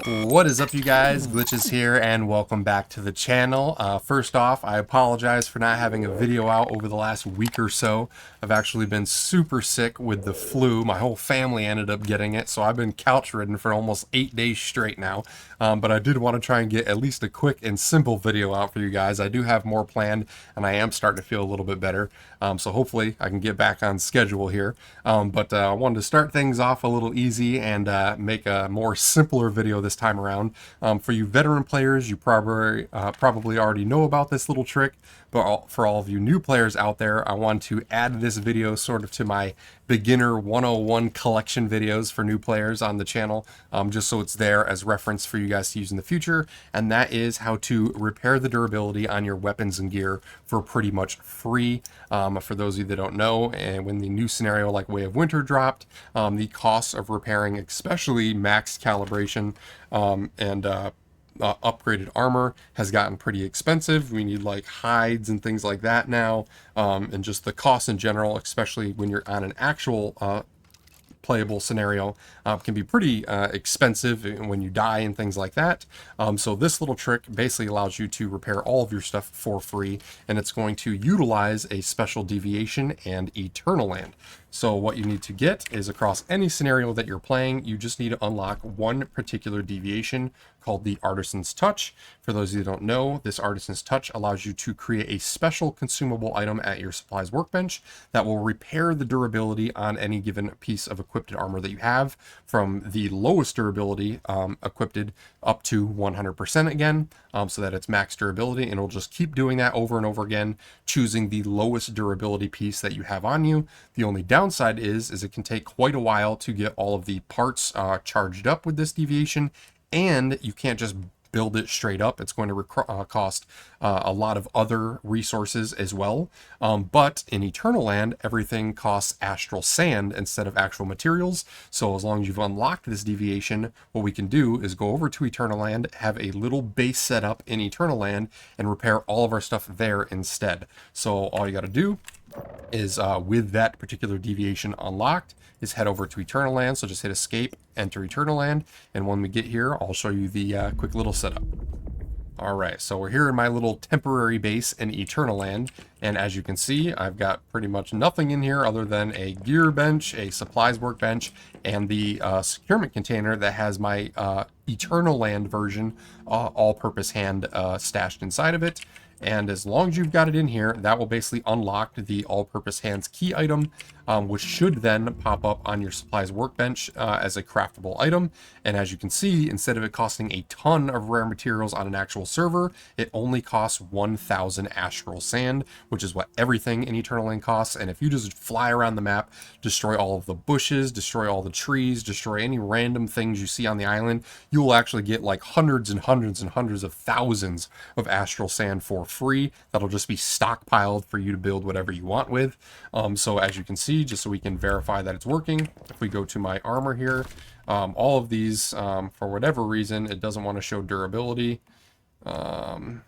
What is up, you guys? Glitches here, and welcome back to the channel. First off, I apologize for not having a video out over the last week or so. I've actually been super sick with the flu. My whole family ended up getting it, so I've been couch ridden for almost 8 days straight now. But I did want to try and get at least a quick and simple video out for you guys. I do have more planned, and I am starting to feel a little bit better. So hopefully I can get back on schedule here. But I wanted to start things off a little easy and make a more simpler video this time around. For you veteran players, you probably already know about this little trick, but for all of you new players out there, I want to add this video sort of to my beginner 101 collection videos for new players on the channel, just so it's there as reference for you guys to use in the future. And that is how to repair the durability on your weapons and gear for pretty much free. For those of you that don't know, and when the new scenario like Way of Winter dropped, the costs of repairing, especially max calibration and upgraded armor, has gotten pretty expensive. We need like hides and things like that now, and just the cost in general, especially when you're on an actual playable scenario, can be pretty expensive when you die and things like that. So this little trick basically allows you to repair all of your stuff for free, and it's going to utilize a special deviation and Eternaland. So what you need to get is, across any scenario that you're playing, you just need to unlock one particular deviation called the Artisan's Touch. For those of you who don't know, this Artisan's Touch allows you to create a special consumable item at your supplies workbench that will repair the durability on any given piece of equipped armor that you have, from the lowest durability equipped up to 100% again, so that it's max durability, and it'll just keep doing that over and over again, choosing the lowest durability piece that you have on you. The only downside is it can take quite a while to get all of the parts charged up with this deviation, and you can't just build it straight up. It's going to cost a lot of other resources as well. But in Eternaland, everything costs astral sand instead of actual materials. So as long as you've unlocked this deviation, what we can do is go over to Eternaland, have a little base set up in Eternaland, and repair all of our stuff there instead. So all you got to do is, with that particular deviation unlocked, is head over to Eternaland. So just hit escape, enter Eternaland, and when we get here, I'll show you the quick little setup. All right, so we're here in my little temporary base in Eternaland, and as you can see, I've got pretty much nothing in here other than a gear bench, a supplies workbench, and the securement container that has my Eternaland version all-purpose hand stashed inside of it. And as long as you've got it in here, that will basically unlock the all-purpose hands key item, which should then pop up on your supplies workbench as a craftable item. And as you can see, instead of it costing a ton of rare materials on an actual server, it only costs 1,000 astral sand, which is what everything in Eternaland costs. And if you just fly around the map, destroy all of the bushes, destroy all the trees, destroy any random things you see on the island, you will actually get like hundreds and hundreds and hundreds of thousands of astral sand for free. That'll just be stockpiled for you to build whatever you want with. So as you can see, just so we can verify that it's working, if we go to my armor here, all of these, for whatever reason, it doesn't want to show durability. Of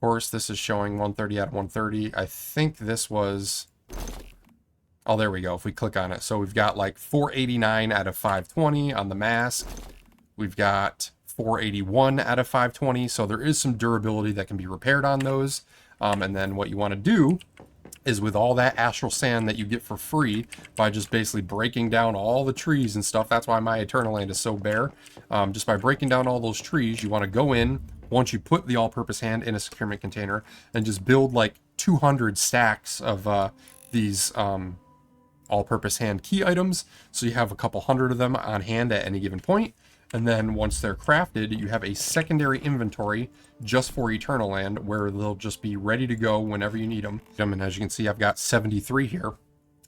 course, this is showing 130 out of 130. I think this was... Oh, there we go. If we click on it. So we've got like 489 out of 520 on the mask. We've got 481 out of 520. So there is some durability that can be repaired on those. And then what you want to do is, with all that astral sand that you get for free by just basically breaking down all the trees and stuff, that's why my Eternaland is so bare. Just by breaking down all those trees, you want to go in, once you put the all-purpose hand in a securement container, and just build like 200 stacks of these all-purpose hand key items, so you have a couple hundred of them on hand at any given point. And then once they're crafted, you have a secondary inventory just for Eternaland, where they'll just be ready to go whenever you need them. And as you can see, I've got 73 here.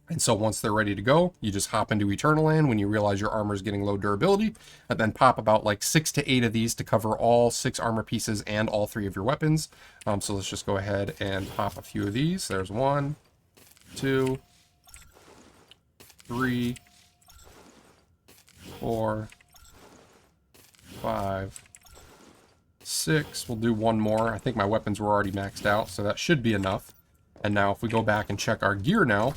And so once they're ready to go, you just hop into Eternaland when you realize your armor is getting low durability, and then pop about like 6 to 8 of these to cover all 6 armor pieces and all 3 of your weapons. So let's just go ahead and pop a few of these. There's 1, 2, 3, 4, 5, 6. We'll do one more. I think my weapons were already maxed out, so that should be enough. And now if we go back and check our gear now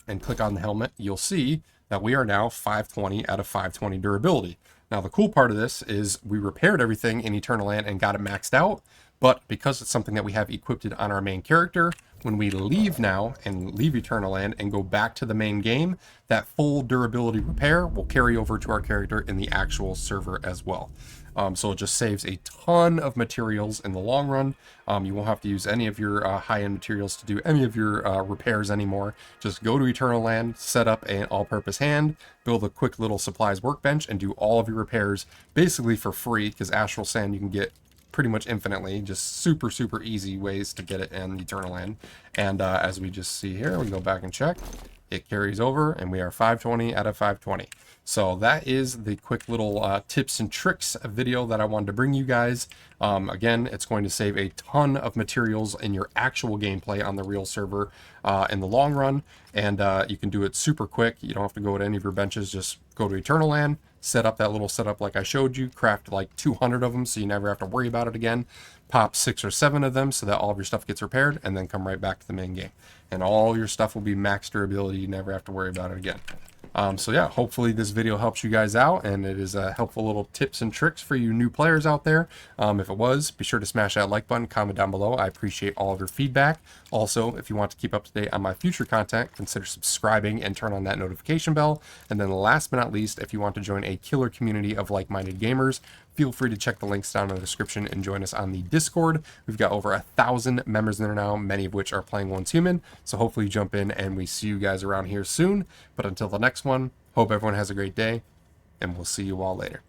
and click on the helmet, you'll see that we are now 520 out of 520 durability. Now, the cool part of this is we repaired everything in Eternaland and got it maxed out, but because it's something that we have equipped on our main character, when we leave now and leave Eternaland and go back to the main game, that full durability repair will carry over to our character in the actual server as well. So it just saves a ton of materials in the long run. You won't have to use any of your high-end materials to do any of your repairs anymore. Just go to Eternaland, set up an all-purpose hand, build a quick little supplies workbench, and do all of your repairs basically for free, because astral sand you can get pretty much infinitely. Just super, super easy ways to get it in Eternaland. And as we just see here, we go back and check. It carries over, and we are 520 out of 520. So that is the quick little tips and tricks video that I wanted to bring you guys. Again, it's going to save a ton of materials in your actual gameplay on the real server in the long run. And you can do it super quick. You don't have to go to any of your benches. Just go to Eternaland, set up that little setup like I showed you, craft like 200 of them so you never have to worry about it again. Pop 6 or 7 of them so that all of your stuff gets repaired, and then come right back to the main game. And all your stuff will be max durability. You never have to worry about it again. So yeah, hopefully this video helps you guys out, and it is a helpful little tips and tricks for you new players out there. If it was, be sure to smash that like button, comment down below. I appreciate all of your feedback. Also, if you want to keep up to date on my future content, consider subscribing and turn on that notification bell. And then last but not least, if you want to join a killer community of like-minded gamers, feel free to check the links down in the description and join us on the Discord. We've got over 1,000 members in there now, many of which are playing Once Human. So hopefully you jump in and we see you guys around here soon. But until the next one, hope everyone has a great day, and we'll see you all later.